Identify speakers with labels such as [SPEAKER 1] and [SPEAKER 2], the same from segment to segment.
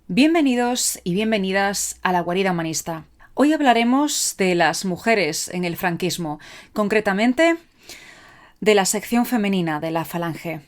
[SPEAKER 1] Bienvenidos y bienvenidas a La Guarida Humanista. Hoy hablaremos de las mujeres en el franquismo, concretamente de la sección femenina de la Falange.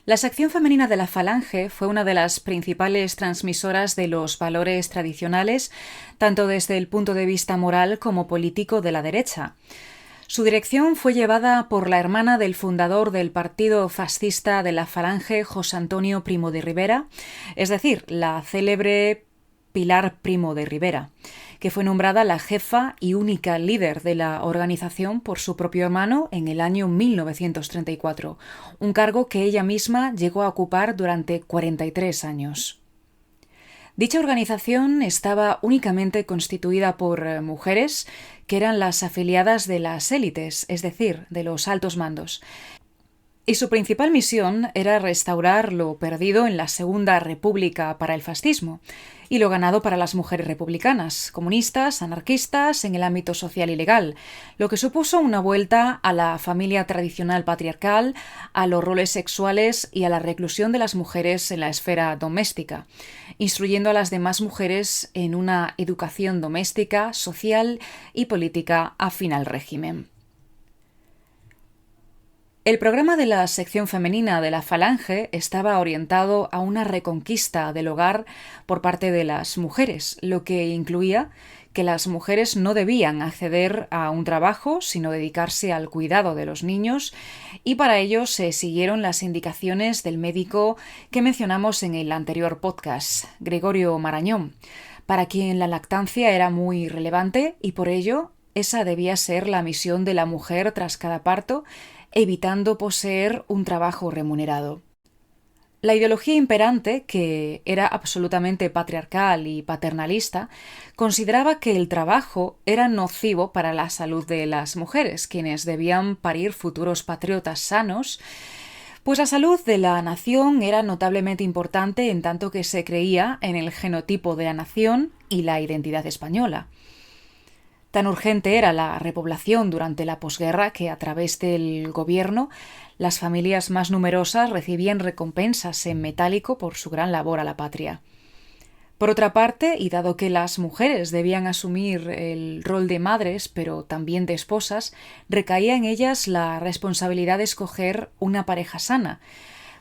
[SPEAKER 1] La sección femenina de la Falange fue una de las principales transmisoras de los valores tradicionales, tanto desde el punto de vista moral como político de la derecha. Su dirección fue llevada por la hermana del fundador del partido fascista de la Falange, José Antonio Primo de Rivera, es decir, la célebre Pilar Primo de Rivera, que fue nombrada la jefa y única líder de la organización por su propio hermano en el año 1934, un cargo que ella misma llegó a ocupar durante 43 años. Dicha organización estaba únicamente constituida por mujeres que eran las afiliadas de las élites, es decir, de los altos mandos. Y su principal misión era restaurar lo perdido en la Segunda República para el fascismo y lo ganado para las mujeres republicanas, comunistas, anarquistas en el ámbito social y legal, lo que supuso una vuelta a la familia tradicional patriarcal, a los roles sexuales y a la reclusión de las mujeres en la esfera doméstica, instruyendo a las demás mujeres en una educación doméstica, social y política afín al régimen. El programa de la sección femenina de la Falange estaba orientado a una reconquista del hogar por parte de las mujeres, lo que incluía que las mujeres no debían acceder a un trabajo, sino dedicarse al cuidado de los niños, y para ello se siguieron las indicaciones del médico que mencionamos en el anterior podcast, Gregorio Marañón, para quien la lactancia era muy relevante y por ello esa debía ser la misión de la mujer tras cada parto, evitando poseer un trabajo remunerado. La ideología imperante, que era absolutamente patriarcal y paternalista, consideraba que el trabajo era nocivo para la salud de las mujeres, quienes debían parir futuros patriotas sanos, pues la salud de la nación era notablemente importante en tanto que se creía en el genotipo de la nación y la identidad española. Tan urgente era la repoblación durante la posguerra que, a través del gobierno, las familias más numerosas recibían recompensas en metálico por su gran labor a la patria. Por otra parte, y dado que las mujeres debían asumir el rol de madres, pero también de esposas, recaía en ellas la responsabilidad de escoger una pareja sana,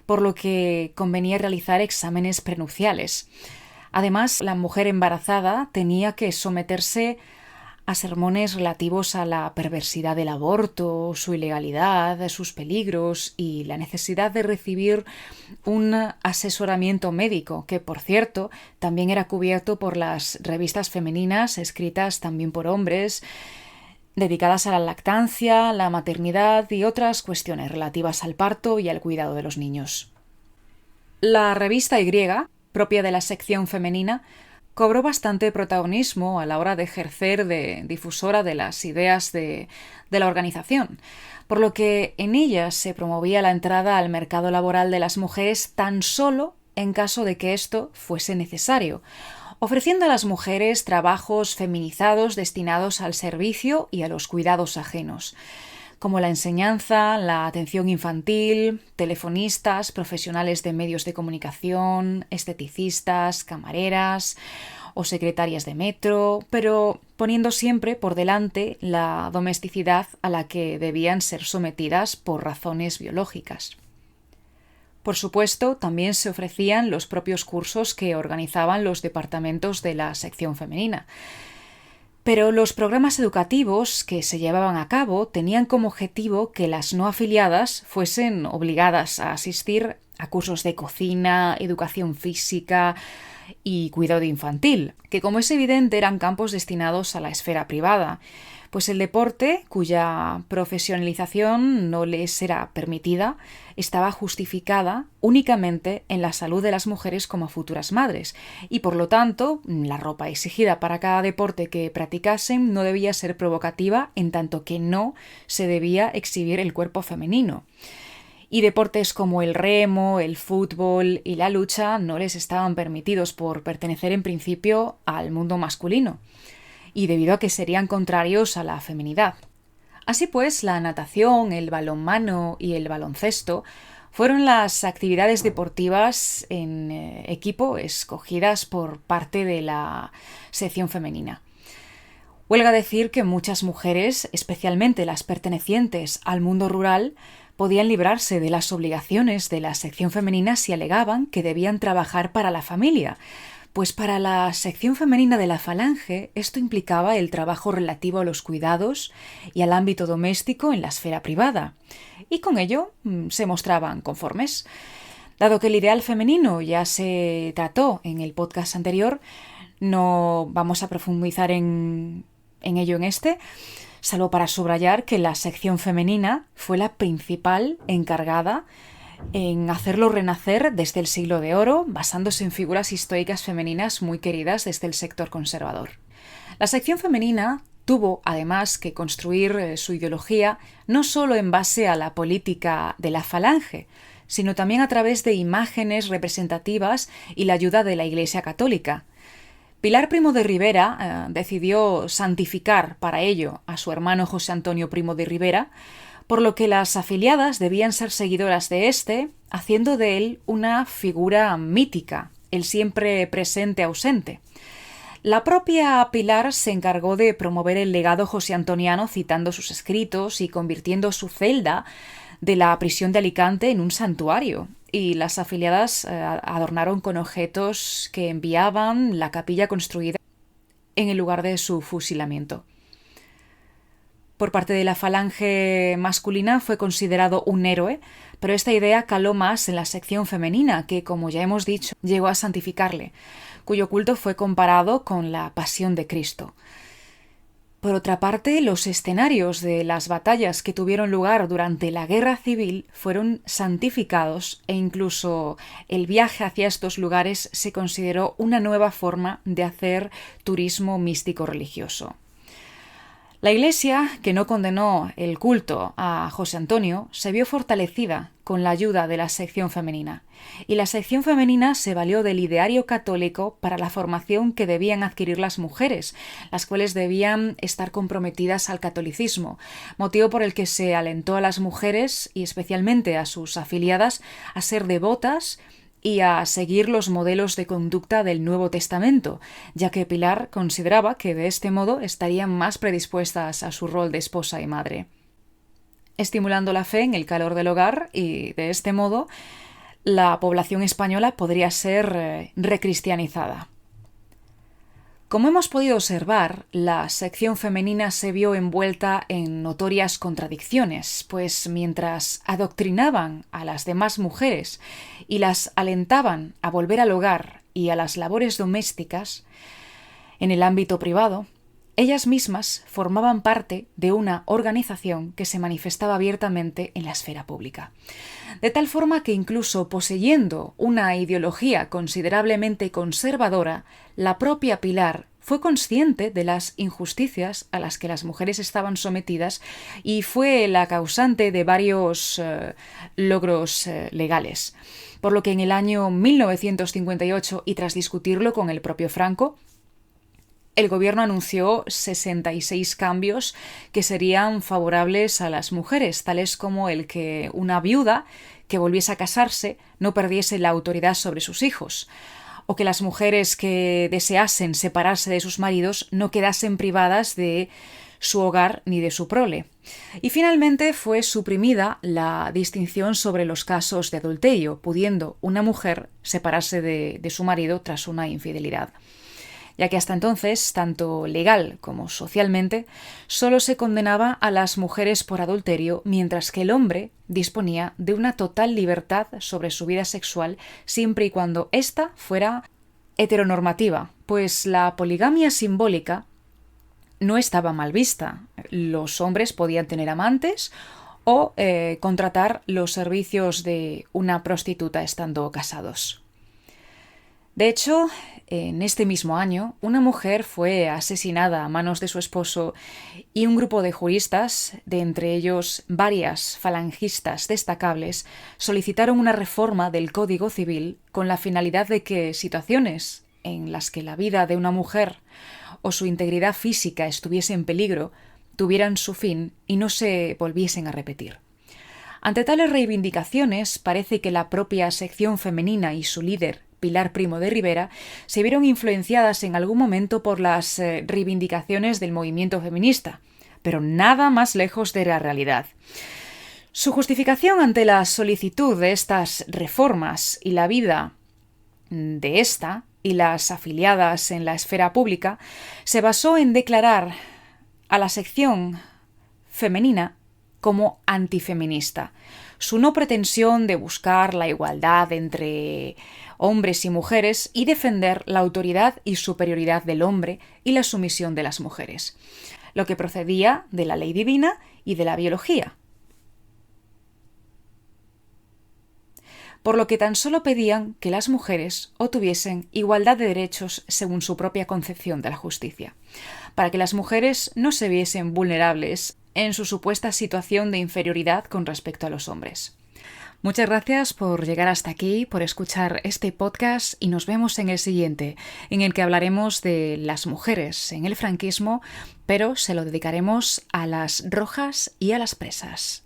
[SPEAKER 1] por lo que convenía realizar exámenes prenupciales. Además, la mujer embarazada tenía que someterse a sermones relativos a la perversidad del aborto, su ilegalidad, sus peligros y la necesidad de recibir un asesoramiento médico, que, por cierto, también era cubierto por las revistas femeninas escritas también por hombres, dedicadas a la lactancia, la maternidad y otras cuestiones relativas al parto y al cuidado de los niños. La revista Y, propia de la sección femenina, cobró bastante protagonismo a la hora de ejercer de difusora de las ideas de la organización, por lo que en ella se promovía la entrada al mercado laboral de las mujeres tan solo en caso de que esto fuese necesario, ofreciendo a las mujeres trabajos feminizados destinados al servicio y a los cuidados ajenos, como la enseñanza, la atención infantil, telefonistas, profesionales de medios de comunicación, esteticistas, camareras o secretarias de metro, pero poniendo siempre por delante la domesticidad a la que debían ser sometidas por razones biológicas. Por supuesto, también se ofrecían los propios cursos que organizaban los departamentos de la sección femenina. Pero los programas educativos que se llevaban a cabo tenían como objetivo que las no afiliadas fuesen obligadas a asistir a cursos de cocina, educación física y cuidado infantil, que, como es evidente, eran campos destinados a la esfera privada, pues el deporte, cuya profesionalización no les era permitida, estaba justificada únicamente en la salud de las mujeres como futuras madres, y por lo tanto la ropa exigida para cada deporte que practicasen no debía ser provocativa, en tanto que no se debía exhibir el cuerpo femenino. y deportes como el remo, el fútbol y la lucha no les estaban permitidos por pertenecer en principio al mundo masculino, y debido a que serían contrarios a la feminidad. Así pues, la natación, el balonmano y el baloncesto fueron las actividades deportivas en equipo escogidas por parte de la sección femenina. Huelga decir que muchas mujeres, especialmente las pertenecientes al mundo rural, podían librarse de las obligaciones de la sección femenina si alegaban que debían trabajar para la familia, pues para la sección femenina de la Falange esto implicaba el trabajo relativo a los cuidados y al ámbito doméstico en la esfera privada, y con ello se mostraban conformes. Dado que el ideal femenino ya se trató en el podcast anterior, no vamos a profundizar en ello en este, salvo para subrayar que la sección femenina fue la principal encargada en hacerlo renacer desde el Siglo de Oro, basándose en figuras históricas femeninas muy queridas desde el sector conservador. La sección femenina tuvo, además, que construir su ideología no solo en base a la política de la Falange, sino también a través de imágenes representativas y la ayuda de la Iglesia Católica. Pilar Primo de Rivera decidió santificar para ello a su hermano José Antonio Primo de Rivera, por lo que las afiliadas debían ser seguidoras de éste, haciendo de él una figura mítica, el siempre presente ausente. La propia Pilar se encargó de promover el legado josé-antoniano citando sus escritos y convirtiendo su celda de la prisión de Alicante en un santuario, y las afiliadas adornaron con objetos que enviaban la capilla construida en el lugar de su fusilamiento. Por parte de la Falange masculina fue considerado un héroe, pero esta idea caló más en la sección femenina, que, como ya hemos dicho, llegó a santificarle, cuyo culto fue comparado con la Pasión de Cristo. Por otra parte, los escenarios de las batallas que tuvieron lugar durante la Guerra Civil fueron santificados, e incluso el viaje hacia estos lugares se consideró una nueva forma de hacer turismo místico-religioso. La Iglesia, que no condenó el culto a José Antonio, se vio fortalecida con la ayuda de la sección femenina, y la sección femenina se valió del ideario católico para la formación que debían adquirir las mujeres, las cuales debían estar comprometidas al catolicismo, motivo por el que se alentó a las mujeres, y especialmente a sus afiliadas, a ser devotas y a seguir los modelos de conducta del Nuevo Testamento, ya que Pilar consideraba que de este modo estarían más predispuestas a su rol de esposa y madre, estimulando la fe en el calor del hogar, y de este modo la población española podría ser recristianizada. Como hemos podido observar, la sección femenina se vio envuelta en notorias contradicciones, pues mientras adoctrinaban a las demás mujeres y las alentaban a volver al hogar y a las labores domésticas, en el ámbito privado, ellas mismas formaban parte de una organización que se manifestaba abiertamente en la esfera pública. De tal forma que incluso poseyendo una ideología considerablemente conservadora, la propia Pilar fue consciente de las injusticias a las que las mujeres estaban sometidas y fue la causante de varios logros legales. Por lo que en el año 1958, y tras discutirlo con el propio Franco, el gobierno anunció 66 cambios que serían favorables a las mujeres, tales como el que una viuda que volviese a casarse no perdiese la autoridad sobre sus hijos, o que las mujeres que deseasen separarse de sus maridos no quedasen privadas de su hogar ni de su prole. Y finalmente fue suprimida la distinción sobre los casos de adulterio, pudiendo una mujer separarse de su marido tras una infidelidad, ya que hasta entonces, tanto legal como socialmente, solo se condenaba a las mujeres por adulterio, mientras que el hombre disponía de una total libertad sobre su vida sexual siempre y cuando ésta fuera heteronormativa, pues la poligamia simbólica no estaba mal vista. Los hombres podían tener amantes o contratar los servicios de una prostituta estando casados. De hecho, en este mismo año, una mujer fue asesinada a manos de su esposo y un grupo de juristas, de entre ellos varias falangistas destacables, solicitaron una reforma del Código Civil con la finalidad de que situaciones en las que la vida de una mujer o su integridad física estuviese en peligro tuvieran su fin y no se volviesen a repetir. Ante tales reivindicaciones, parece que la propia sección femenina y su líder, Pilar Primo de Rivera, se vieron influenciadas en algún momento por las reivindicaciones del movimiento feminista, pero nada más lejos de la realidad. Su justificación ante la solicitud de estas reformas y la vida de esta y las afiliadas en la esfera pública se basó en declarar a la sección femenina como antifeminista. Su no pretensión de buscar la igualdad entre hombres y mujeres y defender la autoridad y superioridad del hombre y la sumisión de las mujeres, lo que procedía de la ley divina y de la biología. Por lo que tan solo pedían que las mujeres obtuviesen igualdad de derechos según su propia concepción de la justicia, para que las mujeres no se viesen vulnerables en su supuesta situación de inferioridad con respecto a los hombres. Muchas gracias por llegar hasta aquí, por escuchar este podcast y nos vemos en el siguiente, en el que hablaremos de las mujeres en el franquismo, pero se lo dedicaremos a las rojas y a las presas.